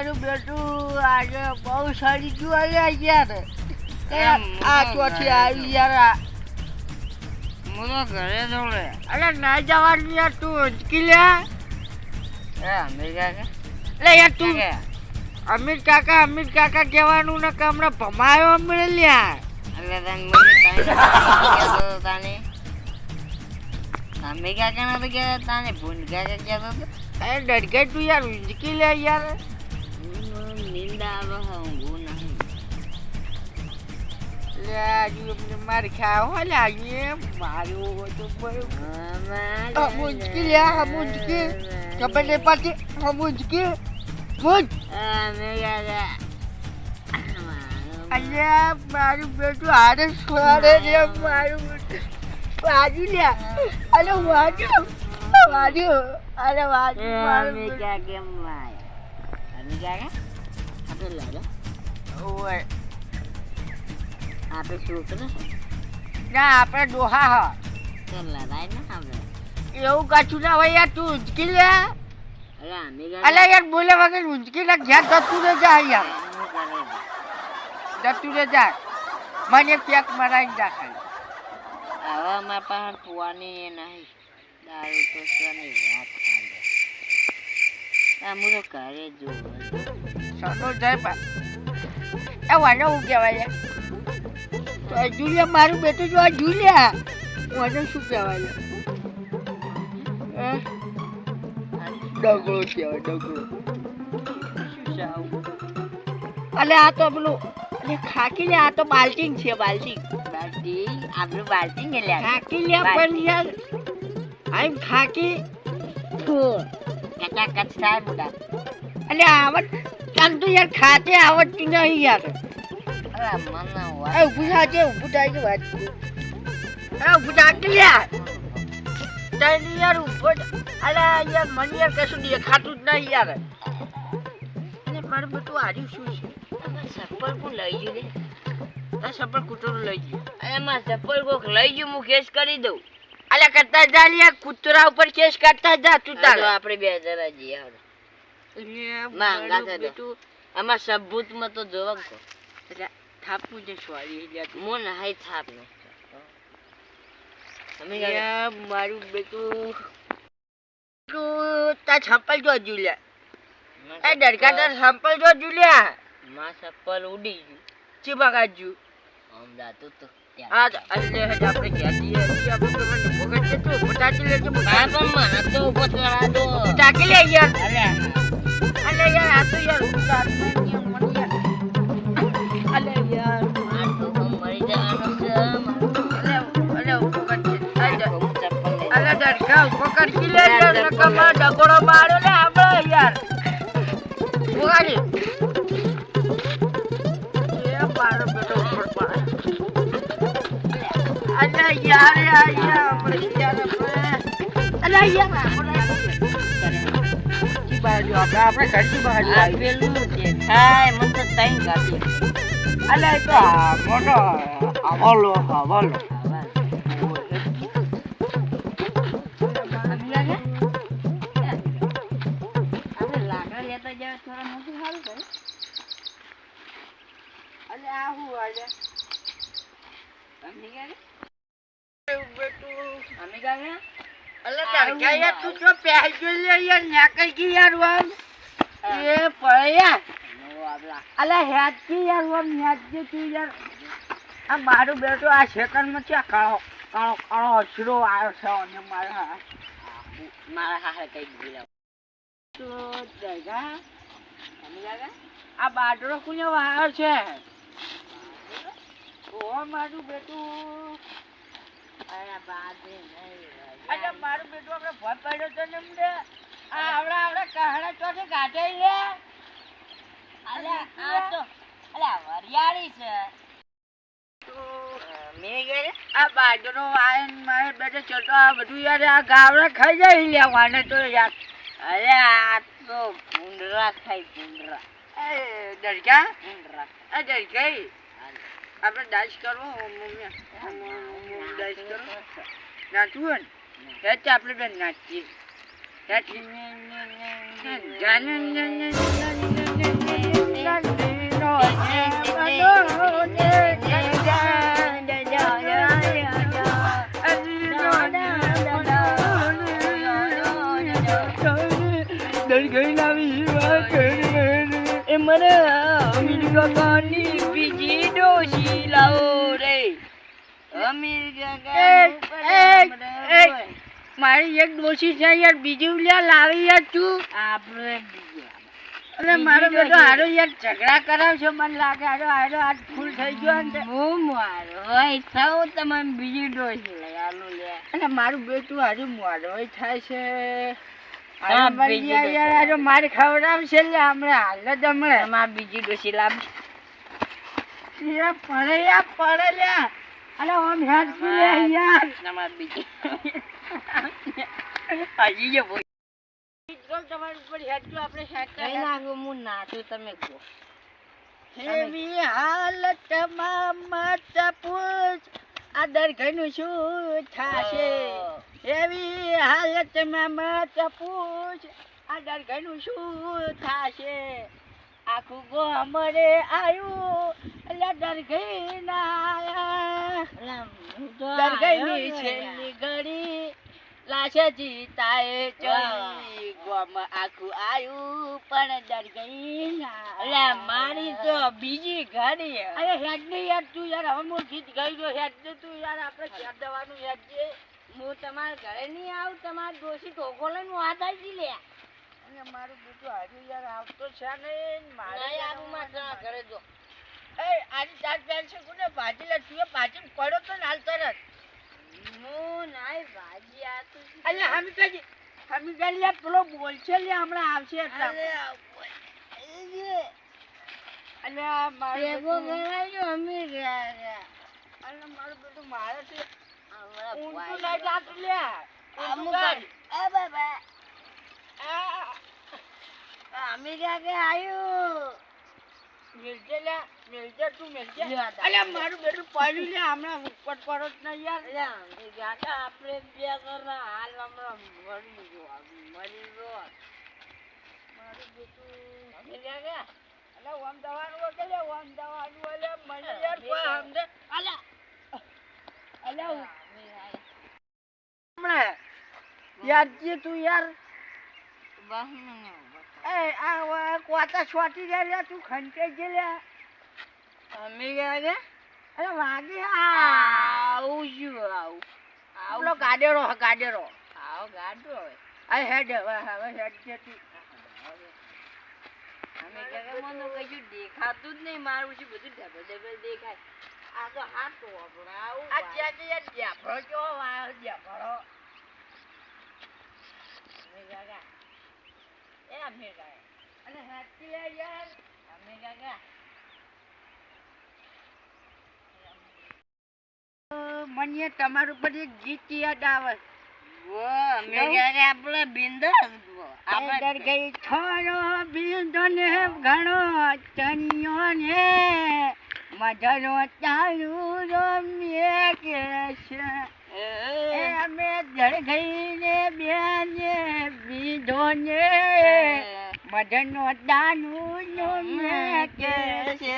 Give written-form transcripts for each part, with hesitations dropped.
મારું બેટું આજે બહુ સારી જોવા યાર આ ચોથી આવી યાર હું તો ઘરે જોડે અરે ના જવાનું યાર તું ઉંચકી લે અમેરિકા કે એટલે યાર તું અમીર કાકા કહેવાનું ને કે હમણાં ભમાયો અમે લ્યા એટલે તને મને તાને અમેરિકા કે નતો કે તાને ભૂંડકા કે કહેતો હતો અરે ડરગે તું યાર ઉંચકી લે યાર નિંદા આવે ઊંઘું નહીં લે આજુ અમને માર ખાવ હો લાગી મારું તો બરોબર મુંજકી લે મુંજકી ખબર નહીં પડતી મુંજકી મુંજ અલ્યા મારું બેટું હારે છોડે રે મારું વાજુ લે અરે વાજુ અરે વાજુ મારું અમેરિકા કેમ આયા અમેરિકા કે આપણે લાગે ઓય આપણે શું કરે ના આપણે ડોહા હા તો લડાઈ ના આપણે એવું કાચું ના હોય યાર તું ઉંચકી લે અરે અમેરિકા અલે યાર બોલે વગર ઉંચકી લે ઘેર જતું રે જા યાર જતું રે જા મને પેક મરાઈને જા ખાલી હવે મારા પાસે પુવાની એ નહીં દારૂ તો છે નહીં વાત ચાલે હું તો ઘરે જોઉં સનો જાય પા એ વાને હું કહેવાય તો જુલિયા મારું બેટું જો આ જુલિયા વાને શું કહેવાય ડગલો કહેવાય ડગલો અલે આ તો પેલું અલે ખાકી લે આ તો બાલ્ટિંગ છે બાલ્ટિંગ આપણું બાલ્ટી ને લે ખાકી લે પણ યાર આઈ ખાકી કચા કચ થાય બુડા અલે આવત ચાલ તો યાર ખાતે આવડતી નહીં યાર અરે મને એ ઊભું થાય કે વાત એ ઊભું થાય કે યાર તને યાર ઊભો અલે યાર મને યાર કશું દેખાતું જ નહીં યાર અને મારું બધું હાર્યું શું છે ચપ્પલ કોણ લઈ ગયું રે આ સપર કૂતરું લઈ ગયું અરે મારે ચપ્પલ કોક લઈ ગયું હું કેસ કરી દઉં અલે કરતા જા યાર કૂતરા ઉપર કેસ કરતા જા તું તાર આપણે 2000 જઈએ માંગા છે તો આમાં સબૂતમાં તો જોવા કો એટલે થાપું જે સોરી યાર મોન હાઈ થાપ ને યાર મારું બેટું તું તા છપ્પલ જો જુલ્યા એ ડરકા તાર છપ્પલ જો જુલ્યા માં ચપ્પલ ઉડી ગયું ચીબા કાજુ આમ જાતું તો આ એટલે હજ આપણે ક્યાંથી આપણે મને ભોગત છે તું પટાકી લે કે આ પણ મને તો ઉભો કરા દો પટાકી લે યાર અરે યાર આ તો યાર ઉતારને નિયમ મત યાર અલે યાર આ તો મરી જવાનું છે અલે ભોગત છે ચપ્પલ લે અલે ડરકા પકડ કી લે યાર નકમા ડગોડો મારો લે આપણે યાર ભોગાડી એ મારો બેટો ઉપર પડે અલે યાર આપણે યાર અલે યાર આપણે બાજુ આપણે ઘરથી બાજુ પેલું દેખાય મને તો તઈ ગાડી અલે તો મોટો હવાલો આપણે લાકડા લેતા જાય થોડા મોટું સારું કરે અલે આ હું આજે અમેરિકા ને અલે ડરકા યાર તું જો પહેલ જો લે યાર નાકઈ ગઈ યાર વામ એ પડ્યા અલે હેત કી યાર વામ હેત જે તું યાર આ મારું બેટો આ સેકન્ડમાં છે કાળો અસરો આવ્યો છે અને મારા હાથે કઈ દીધા તો ડરકા અમેરિકા આ બાટરો કોને વાયો છે ઓ મારું બેટું અરે બાદે નહીં અરે મારું બેટું આપણે ભોય પડ્યો તો ને મને આ આવડા કહાડા ચોથે ગાઢાઈ લે અલે આ તો અલે વરિયાળી છે મે ગયે આ બાજરો આયન મારે બેટે ચટો આ બધું યાર આ ગાવડા ખાઈ જાય લેવાને તો યાર અરે આ તો ભૂંડરા ખાય ભૂંડરા એ ડરકા ભૂંડરા આ ડરકાઈ આપણે ડાન્સ કરવો ડાન્સ કરો નાચવું ને આપણે બે નાચીએ નંદીનો બનો ને એ મને અમીર કાકાની બીજી ડોશી લાવો રે અમીર કાકા મારી એક ડોશી છે યાર બીજી લ્યા લાવી યાર તું આપણે અરે મારો બેટો હારો યાર ઝઘડા કરાવશો મને લાગે હારો આજ ફૂલ થઈ ગયો ને હું મારો હોય થાવ તમે બીજી ડોશી લઈ આલો લે અને મારું બેટું હારું મોડો થાય છે હા, બીજી યાર મારે ખવડાવશે લે હમણાં હાલ જ હમણાં એમાં બીજી ડોશી લાવી પડે લ્યા અરે ઓમ હેડ લે યાર તમાર બીજી હજી જે બોલ તમારી ઉપર હેડ આપણે હેડ કઈ નાખું હું નાચું તમે કહો એવી હાલતમાં મત પૂછ આ દરઘનું શું થાશે એવી હાલતમાં મત પૂછ આ દરઘનું શું થાશે આખું ગોમડે આવ્યું એટલે દરઘઈ ના દરઘઈની છેલ્લી ઘડી લાશે જીતાએ ચડી ગોમ આખું આવ્યું પણ દરઘઈ ના મારી તો બીજી ગાડી અરે હેડ ને યાર તું યાર હવે હું ગીત ગાઈ દો હેડ ને તું યાર આપણે હેડ દવાનું હેડ જે હું તમારા ઘરે નહીં આવું તમારા ડોશી ટોકો લઈને વાત આવી લે અને મારું બેટું હારું યાર આવતો છે ને મારે નહીં આવું માં તમારા ઘરે જો એ આની ચાર પેન છે કોને ભાજી લે તું ભાજી પડ્યો તો ને હાલ તરત હું નાઈ ભાજી આ તો અલ્યા હમી કાલી યાર પેલો બોલશે લે હમણાં આવશે એટલે અલ્યા મારું ભેગો કરાયો અમે ગયા અલ્યા મારું બેટું મારે છે હમણાં ઊંધું નહીં જાતું લે અમુક એ બાબા અમે ગયા કે આયો મિલજે લે મિલજે તું મિલજે લ્યા તા. અલ્યા મારું બેટું પડ્યું લે હમણાં ઉપર પડો જ નહીં યાર અમે ગયા તા આપણે બે કરના હાલ હમણાં મરી ગયો મારું બેટું અમે ગયા ગયા અલ્યા ઓમ દવાનું વગે લે ઓમ દવાનું અલ્યા મને યાર કોઈ સમજે અલ્યા અલ્યા હમણાં યાર જે તું યાર એ આ કોતા છોટી રે તું ખંચે જે લે અમે ગયા કે અરે વાગે આવું શું આવું પેલો ગાડેરો આવો ગાડો હવે આ હેડ હવે હેડ છે તું અમે ગયા મને કશું દેખાતું જ નહીં મારું છે બધું ઢબે દેખાય આ તો હાથ આપણે આવું આ ત્યાં યાર જ્યાફળો કેવો વાયો જ્યાફળો અમે ગયા એ અમે ગયા અને હેડતી લે યાર અમે ગયા મને તમારું પર એક ગીત યાદ આવે અમે ગયા આપણે બિંદાસ આપણે ડર ગઈ થોડો બિંદો ને ઘણો ચણિયો ને મધરો ચાલુ રમીએ કે છે એ અમે ડર ગઈ ને બેને બીધો ને મધનો દાનું રમીએ કે છે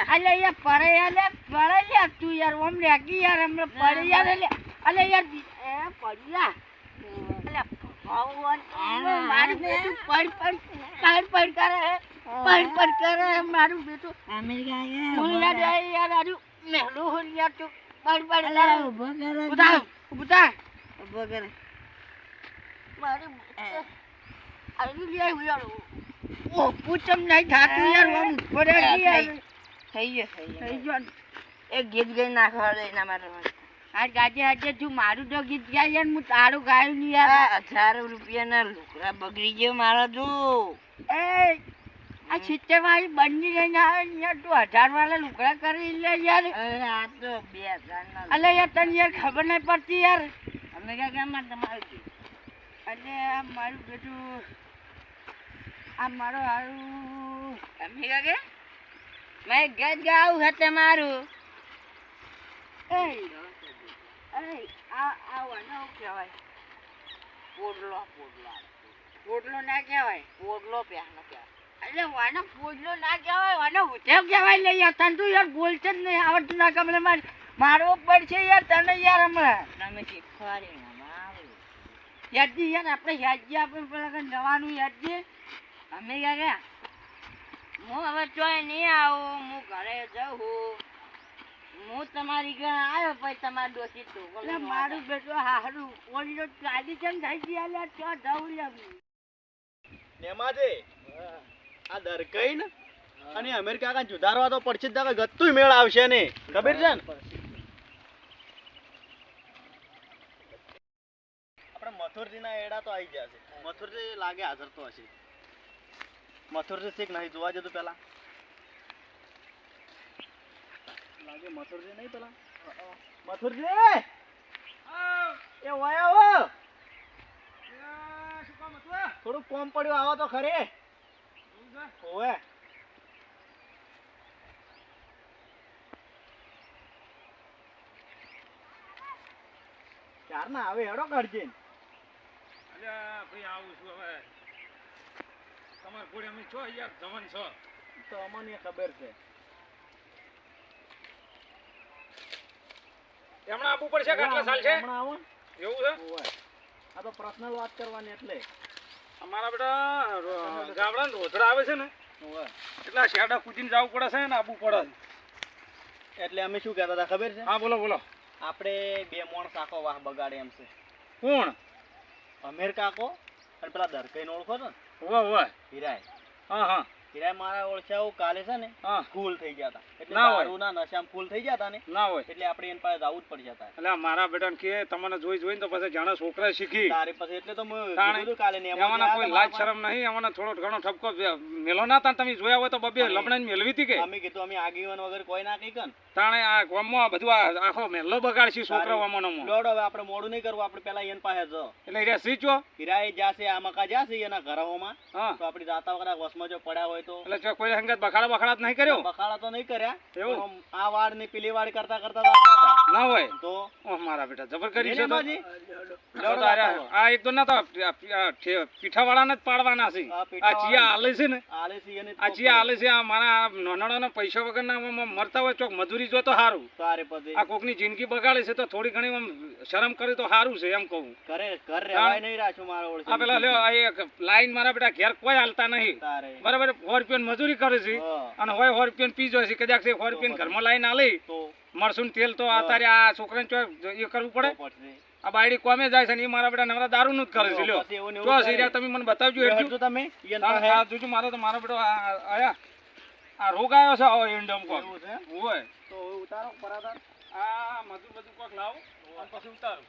અલે યાર પડે તું યાર ઓમ રેગી યાર હમણાં પડે યાર અલે યાર એ પડ્યા ભગવાન મારું બેટું પડ કરે મારું બેટું અમે હું યાર યાર આરું મેલું હું યાર તું પડ ઉભો કરે ઉભા ઉભો કરે મારું આરું યાર યાર ઓ પૂછમ નહીં થાતું યાર ઓમ ઉપર યાર થઈ ગયો થઈ ગયો એક ગીત ગઈ નાખવા દે એના માટે આ ગાજે તું મારું તો ગીત ગાય યાર હું તારું ગાયું નહીં યાર 18 રૂપિયાના લુકડા બગડી ગયો મારા તું એ આ 70 વાળી બંને લઈને આવે ને યાર તું 1000 વાળા લુકડા કરી લે યાર આ તો 2000 અલે યાર તને યાર ખબર નહીં પડતી યાર અમે ક્યાં ગામમાં તમારું ગીત અને આ મારું બેટું આ મારો હારું અમે ક્યાં કે મેં ગીત ગાવું છે તમારું એ આ વનો કહેવાય પોડલો પોટલો ના કહેવાય પોડલો પ્યાનો કહેવાય એટલે વાને ફૂલનો ના કહેવાય, વાને ઉઠેવ કહેવાય લે યાર. તને તો યાર બોલશે જ નહીં આવડતું ના કમલે મારવો પડશે યાર તને યાર હમણાં. તમે શીખવાડી ને મારું. યાદજી યાર આપણે યાદજી આપણે પેલા કંઈ જવાનું યાદજી. અમે ગયા હું હવે ચોય નહીં આવું, હું ઘરે જઉં. હું તમારી ઘરે આવ્યો પછી તમારી ડોસી એટલે મારું બેટું હારું ઓલી ગાડી છે ને થઈ ગઈ આલે ત્યાં જવું લે. નેમાજે આ દરકઈ ને અને અમેરિકા કાં જુદારવા તો પડશે જ ગત્તુંય મેળ આવશે ને ખબર છે ને આપણે મથુરજીના એડા તો આવી ગયા છે. મથુરજી લાગે હાજર તો હશે. મથુરજી શીખ નહીં જોવા જતું પેલા લાગે મથુરજી નહીં પેલા મથુરજી એ વાયા હો થોડું કોમ પડ્યું આવો તો ખરે ઓવે ચાર ના આવે હેડો કાઢજે. અલ્યા ભાઈ આવું છું હવે તમાર ઘોડે અમે છો યાર જવાન છો તો અમને ખબર છે એમણે આપવું પડશે કે આટલા સાલ છે હમણાં આવો એવું છે. ઓવે આ તો પર્સનલ વાત કરવાની એટલે અમારા બેટા ગામડા રોધડા આવે છે ને ઓવે એટલે આ શેડા કૂદીને જવું પડે છે ને આપવું પડે છે. એટલે અમે શું કહેતા હતા ખબર છે હા બોલો બોલો. આપણે બે મોણ સાખો વાહ બગાડે એમ છે. કોણ? અમેર કાકો અને પેલા દરકઈને ઓળખો છો ને વાહ વાહ. હિરાય હા હા હિરાય મારા ઓળખ્યા કાલે છે ને હા ફૂલ થઈ ગયા હતા એટલે ના હોય. દારૂના નશામાં ફૂલ થઈ ગયા હતા ને ના હોય એટલે આપણે એની પાસે જવું જ પડશે હતા. એટલે મારા બેટાને કે તમને જોઈ જોઈને તો પછી જાણે છોકરા શીખી તારે પછી એટલે તો મેં તાણે કીધું કાલે ને એમાંના કોઈ લાજ શરમ નહીં, એમાંના થોડો ઘણો ઠપકો મેલો ના તા તમે જોયા હોય તો બબે લમણાને મેલવી હતી કે અમે કીધું અમે આગેવાન વગર કોઈ ના કઈ કન તાણે આ ગામમાં બધું આ આખો મેલ્લો બગાડશી છોકરા વામોનો લોડ હવે આપણે મોડું નહીં કરવું. આપણે પેલા એન પાસે જો એટલે એ સીચો હિરાય જાશે આ મકા જાશે એના ઘરોમાં હા તો આપણે જાતા વખત વસમાં જો પડ્યા હોય તો એટલે જો કોઈ હંગત બખાડા બખાડા નહીં કર્યો બખાડા તો નહીં કર્યા એવું? પણ આમ આ વાડ ને પેલી વાડ કરતા કરતા જાતા હતા. ના હોય તો ઓહ મારા બેટા જબર કરી છે તો નેમાજી, તો તારે આ એક તો ના તો પીઠાવાળાને જ પાડવાના છે. આ આ પીઠાવાળા- ચિયા હાલે છે ને આલે છે એને આ ચિયા હાલે છે આ મારા નાનાના પૈસા વગરના મરતા હોય ચોક મજૂરી જો તો સારું. તારે પછી આ કોકની જિંદગી બગાડે છે તો થોડી ઘણી આમ શરમ કરી તો સારું છે એમ કહું. ઘર રહેવાય નહીં રાખ્યું મારો ઓળખે આ પેલા લ્યો આ એક લાઈન મારા બેટા ઘેર કોઈ હાલતા નહીં તારે બરાબર. 100 રૂપિયા મજૂરી કરે છે હા. અને હોય 100 રૂપિયા પીજો છે કદાચ 100 રૂપિયા ઘરમાં લાઈન આલે તો મરસું તેલ તો અત્યારે આ છોકરાને ચો એ કરવું પડે. પડશે. આ બાયડી કોમે જાય છે ને એ મારા બેટા નવરા દારૂ નું જ કરે છે. લ્યો પછી એવું ને જો એવું સિરિયા કરે. તમે મને બતાવજો હજુ એટલું. તમે ઈયન તાણ પાસે આ જોજો મારો તો મારો બેટો આયા આ રોગ આવ્યો છે આવો એન્ડમ કોક એવું છે હોય તો ઉતારો પરાદાર આ મજૂર બધું કોક લાવો અને પછી ઉતારો.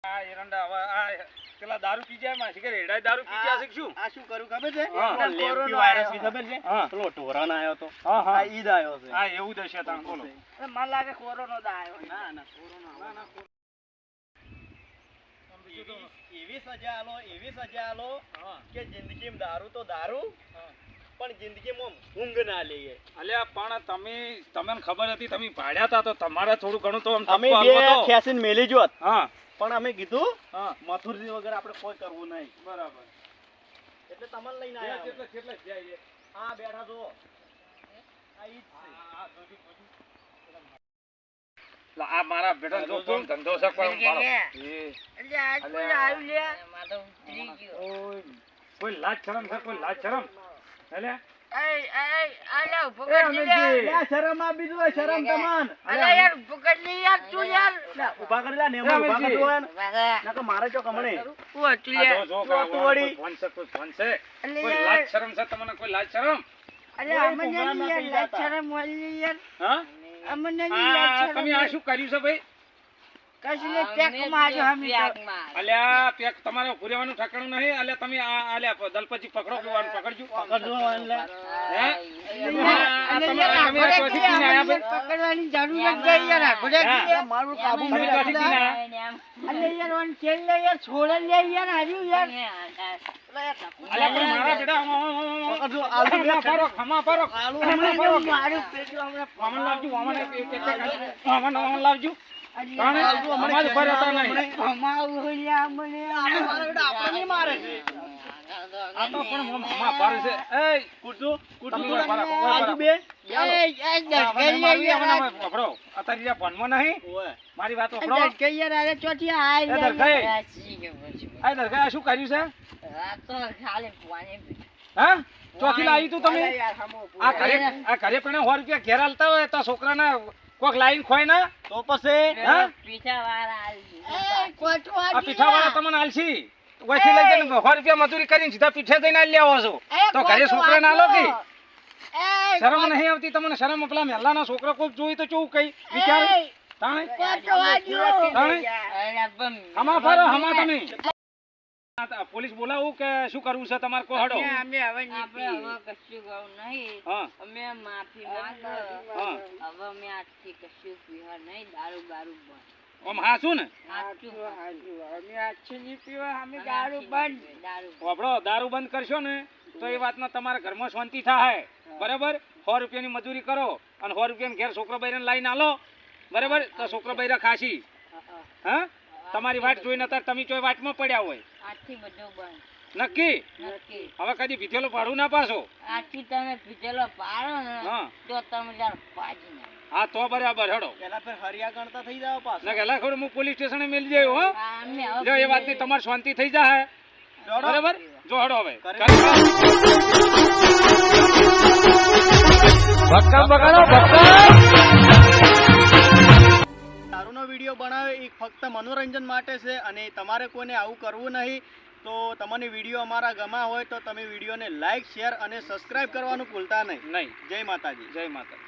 આ એરંડા હવે આ પેલા દારૂ પી જાય માં શીખર હેડાય દારૂ પી જાય છે કે શું? આ શું કર્યું ખબર છે હા. આ લેમ્પી વાયરસ ની ખબર છે હા. પેલો ટોરન આવ્યો તો હા હા આ ઈદ આવ્યો છે હા એવું દશે તાણ બોલો. એટલે મને લાગે કોરોનો દા આવ્યો. ના ના કોરોના એવી સજા આલો હા કે જિંદગીમાં દારૂ તો દારૂ પણ જિંદગીમાં ઊંઘ ના લઈએ. અલ્યા પણ તમને ખબર હતી તમે ભાડ્યા હતા તો તમારે થોડું ઘણું તો આમ અમે ધક્કો બે આલવો તો. ખેંચીને મેલી જોત હા પણ અમે કીધું હા મથુરજી વગર આપણે કોઈ કરવું નહીં બરાબર. એટલે તમને લઈને કેટલા આવ્યા કેટલા જાય છે? આ બેઠા જો આ ઈ જ છે. આ જોજો, જોજો. લા, આ મારા બેટા જો કોણ ધંધો છે કોઈ મારો. એ, એટલે આજ કોઈ આવ્યું લે. મારે તો ઉતરી ગયો. ઓય, કોઈ લાજ શરમ છે કોઈ લાજ શરમ એટલે આલે પકડ લે. લે, શરમ આ બીજું હોય, શરમ તમાન અલે યાર પકડ લે યાર તું યાર. ઉભા કરી લે ને એમાં ઉભા કરી દો ને. વાગા. નકર મારે ચોક હમણે ઓ તું આ યાર. જો તો કોઈ વળી. ફોન છે કોઈ ફોન છે અલે કોઈ યાર. લાજ શરમ છે તમને કોઈ લાજ શરમ અલે અમને નહીં યાર લાચારે મોલી યાર. હા અમને નહીં આ લાચારે. તમે આ શું કર્યું છે ભાઈ? કશું ને ટેક માર્યો હમી તો. પ્યાગ માર. અલ્યા પેક તમારે પુરેવાનું ઠકાણું નહીં. અલ્યા તમે આ અલ્યા દલપતિ પકડો પીવાનું પકડજો. પકડજો એટલે હે? અને આ યાર તમે આગળ ચોથી પીને આયા ભાઈ? પકડવાની જરૂર જ નહીં યાર આગળ હા. મારું કાબુ તમે નહીં ચોથી પીને રાખતા. આયા? અલે યાર વન ખેલ લે યાર છોડે લે યાર હાર્યું યાર. અલ્યા પણ મારા બેટા પકડજો, આલુ ખમા પારો ખમા પારો આલુ ખમા પારો. મારું પેટું હમણાં વામન લાવજો વામન વામન લાવજો. તાણે આલુ હમણાં અમારે ફરે હતા હમણાં. નહીં. અમારું હોય યાર મને મારા બેટા આપણને નહીં મારે છે. આ આ તો પણ મામા ભારે છે. એય, કુરસુ કુરસુ તમે થોડા બરાબર, બરાબર. આજુ બે એ હવે મારી હવે વપરો. અત્યારે જ્યાં ભણવા નહીં, ઓય મારી વાત વપરો. દરગાઈ યાર અરે ચોથી આય એ દરગાઈ. સાચી ખબર છે. આ દરગાહે શું કર્યું છે? આ તો ખાલી ફુવાની પીઠ. હા? ચોથી લાવી તું તમે? યાર હમો આ ઘરે પણ 100 રૂપિયા ઘેર આલતા હોય તો છોકરાના કોક લાઈન ખોય ના? તો પછી હા? પીઠાવાળા આવી એ કોઠવા આ પીઠાવાળા તમને આલશી. ઓયથી લઈ જઈને 100 રૂપિયા મજૂરી કરીને સીધા પીઠે જઈને આલી આવો છો. તો ઘરે છોકરાને આલો કે? શરમ નહીં આવતી તમને? શરમ પેલા મહેલાના છોકરા કોક જોઈ તો કેવું કઈ વિચાર તાણે તાણે હમા ફરો હમા તમે પોલીસ બોલાવું કે શું કરવું છે તમારે કો હડો? અમે હવે આપણે હવે કશું કરવું નહીં. હા અમે માફી માંગો. હા હવે અમે આજથી કશું પીવા નહીં. દારૂ બારૂ બંધ. આમ હા શું ને સાચું. અમે આછી ની પીવા અમે દારૂ બંધ દારૂ વાપરો દારૂ બંધ કરશો ને તો એ વાતમાં તમારા ઘરમાં શાંતિ થાય. બરાબર? 100 રૂપિયાની મજૂરી કરો અને 100 રૂપિયાની ઘેર છોકરો બૈરાને લાઈને આલો. બરાબર? તો છોકરો બૈરા ખાશી. હા? તમારી વાટ જોઈને અત્યારે તમે ચોય વાટમાં પડ્યા હોય. આજથી બધું બંધ. નક્કી? નક્કી. હવે કદી પીધેલું ભાડું ના પાછો. આજથી તમે પીધેલો પાડો ને હા તો તમે જાણ પાજી ના. હા તો બરાબર હેડો. પેલા ફેર હરિયા ગણતા થઈ જાવ પાછો ના ગેલા ખોડ હું પોલીસ સ્ટેશને મેલી જાય હો. અમે હવે જો એ વાતની તમારી શાંતિ થઈ જાય. જોડો. બરાબર? જો હડો હવે. કરે. દારૂનો વિડીયો બનાવે એ ફક્ત મનોરંજન માટે છે અને તમારે કોઈને આવું કરવું નહીં. તો તમને વિડીયો અમારા ગમા હોય તો તમે વિડીયોને લાઈક શેર અને સબસ્ક્રાઇબ કરવાનું ભૂલતા નહીં. નહીં. જય માતાજી. જય માતા.